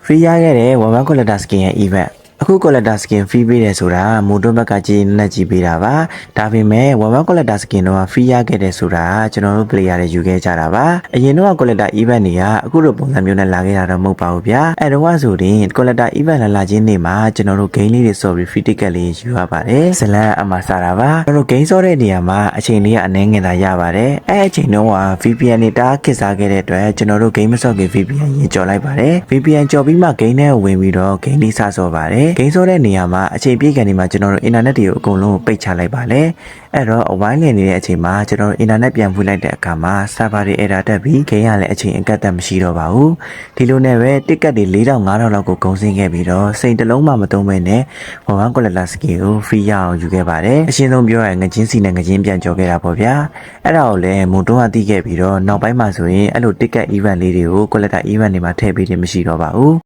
free ရခဲ့တဲ့ One Collector Skin ရဲ့ event အခု Collector Skin free ပေးတယ်ဆိုတာမိုးတွန်းဘက်ကကြည်နဲ့ကြည်ပေးတာပါဒါပေမဲ့ One Collector Skin တော့ free ရခဲ့တယ်ဆိုတာကျွန်တော်တို့ player တွေယူခဲ့ကြတာပါအရင်တော့ Collector event တွေကအခုလိုပုံစံမျိုးနဲ့လာခဲ့တာတော့မဟုတ်ပါဘူးဗျာအဲ့တော့ဆိုရင် Collector event လာချင်းနေမှာကျွန်တော်တို့ game လေးတွေဆော့ပြီး free ticket လေးယူရပါတယ်ဇလန်အမှားစားတာပါကျွန်တော်တို့ game ဆော့တဲ့နေရာမှာအချိန်လေးကအနည်းငယ်သာရပါတယ်အဲ့အချိန်တော့ VPN နဲ့တားခစ်စားခဲ့တဲ့အတွက်ကျွန်တော်တို့ game မဆော့ခင် VPN ရင်ကြော်လိုက်ပါတယ် VPN ကြော်ပြီးမှ game ထဲဝင်ပြီးတော့ game လေးစဆော့ပါတယ်ဂိမ်းဆောတဲ့နေရာမှာအချိန်ပြည့်ကန်ဒီမှာကျွန်တော်တို့ internet တွေကိုအကုန်လုံးပိတ်ချလိုက်ပါလေအဲ့တော့အဝိုင်းလည်နေတဲ့အချိန်မှာကျွန်တော်တို့ internet ပြန်ဖွင့်လိုက်တဲ့အခါမှာ server တွေ error တက်ပြီးဂိမ်းကလည်းအချိန်အကန့်အသတ်မရှိတော့ပါဘူးဒီလိုနဲ့ပဲ ticket တွေ 4000 5000လောက်ကိုကုန်စင်းခဲ့ပြီးတော့စိန်တစ်လုံးမှမသုံးဘဲနဲ့ One Collector Skin ကို free ရအောင်ယူခဲ့ပါတယ်အရှင်းဆုံးပြောရရင်ငချင်းစီနဲ့ငချင်းပြန်ကြော်ခဲ့တာပေါ့ဗျာအဲ့ဒါကိုလည်းမုံတွန်းကတီးခဲ့ပြီးတော့နောက်ပိုင်းမှာဆိုရင်အဲ့လို ticket event လေးတွေကို Collector event တွေမှာထည့်ပေးတယ်မရှိတော့ပါဘူး